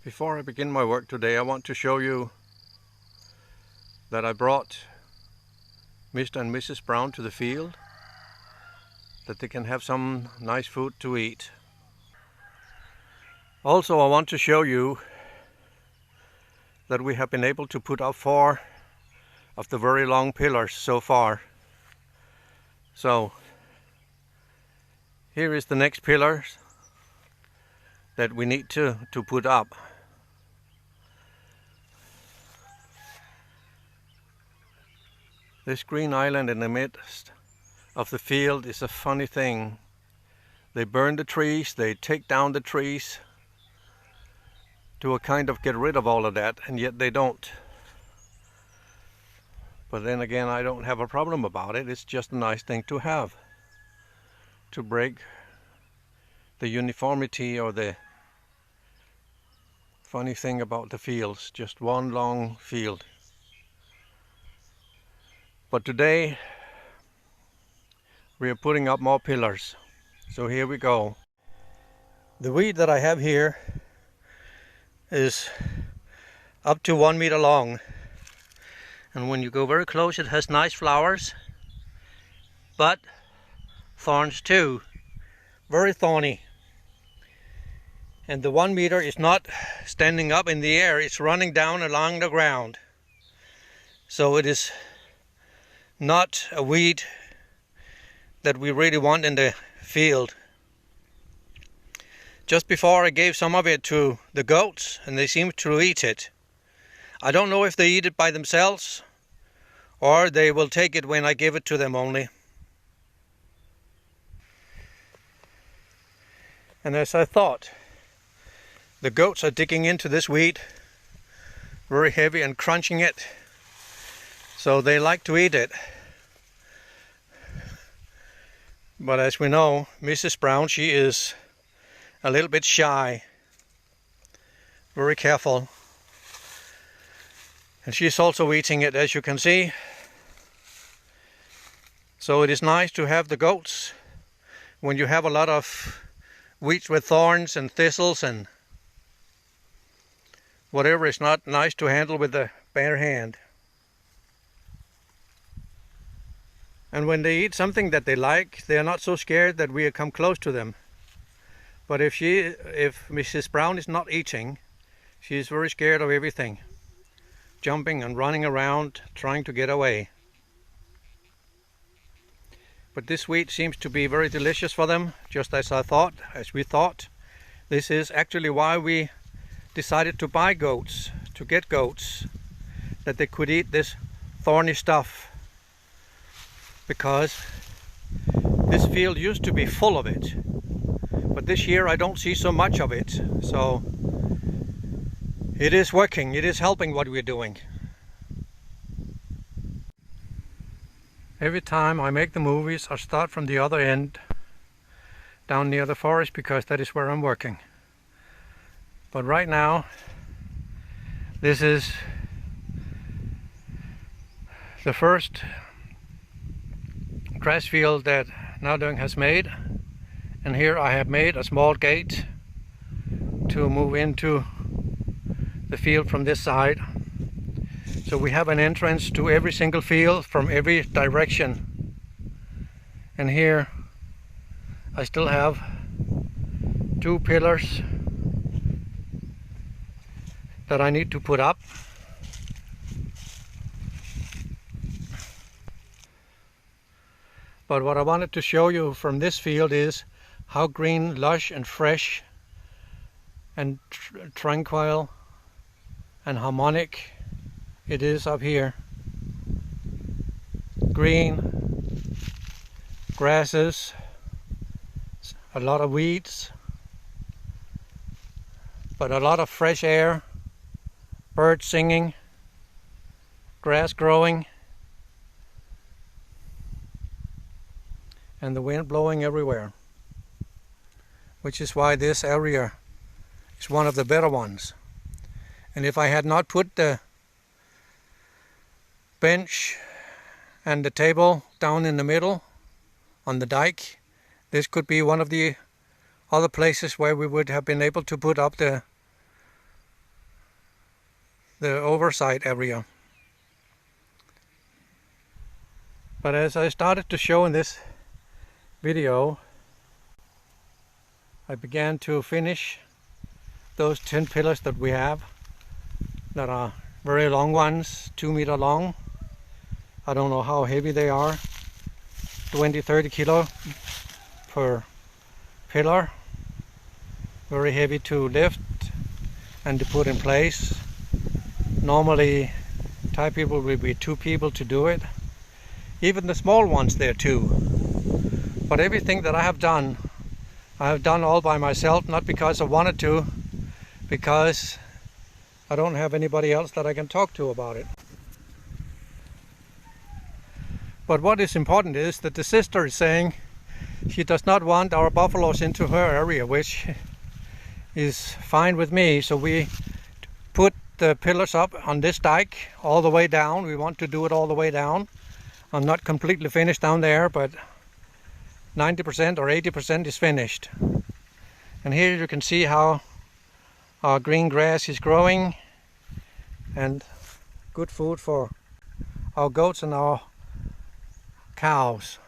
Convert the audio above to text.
Before I begin my work today, I want to show you that I brought Mr. and Mrs. Brown to the field, that they can have some nice food to eat. Also, I want to show you that we have been able to put up 4 of the very long pillars so far. So here is the next pillars that we need to put up. This green island in the midst of the field is a funny thing. They burn the trees, they take down the trees to a kind of get rid of all of that, and yet they don't. But then again, I don't have a problem about it. It's just a nice thing to have, to break the uniformity or the funny thing about the fields, just one long field. But today we are putting up more pillars, so here we go. The weed that I have here is up to 1 meter long, and when you go very close it has nice flowers, but thorns too, very thorny. And the 1 meter is not standing up in the air, it's running down along the ground. So it is not a weed that we really want in the field. Just before I gave some of it to the goats and they seem to eat it. I don't know if they eat it by themselves or they will take it when I give it to them only. And as I thought, the goats are digging into this weed very heavy and crunching it. So they like to eat it. But as we know, Mrs. Brown, she is a little bit shy, very careful. And she's also eating it, as you can see. So it is nice to have the goats when you have a lot of weeds with thorns and thistles and whatever is not nice to handle with the bare hand. And when they eat something that they like, they are not so scared that we come close to them. But if Mrs. Brown is not eating, she is very scared of everything, jumping and running around, trying to get away. But this wheat seems to be very delicious for them, just as we thought. This is actually why we decided to buy goats, to get goats, that they could eat this thorny stuff. Because this field used to be full of it, but this year I don't see so much of it. So it is working, it is helping what we're doing. Every time I make the movies, I start from the other end, down near the forest, because that is where I'm working. But right now, this is the first grass field that Naudung has made, and here I have made a small gate to move into the field from this side. So we have an entrance to every single field from every direction. And here I still have 2 pillars that I need to put up. But what I wanted to show you from this field is how green, lush and fresh and tranquil and harmonic it is up here. Green grasses, a lot of weeds, but a lot of fresh air, birds singing, grass growing, and the wind blowing everywhere, which is why this area is one of the better ones. And if I had not put the bench and the table down in the middle on the dike, this could be one of the other places where we would have been able to put up the the oversight area. But as I started to show in this video, I began to finish those 10 pillars that we have, that are very long ones, 2 meter long. I don't know how heavy they are, 20-30 kilo per pillar. Very heavy to lift and to put in place. Normally Thai people will be 2 people to do it. Even the small ones, there too. But everything that I have done all by myself, not because I wanted to, because I don't have anybody else that I can talk to about it. But what is important is that the sister is saying she does not want our buffaloes into her area, which is fine with me. So we put the pillars up on this dike all the way down. We want to do it all the way down. I'm not completely finished down there, but 90% or 80% is finished. And here you can see how our green grass is growing, and good food for our goats and our cows.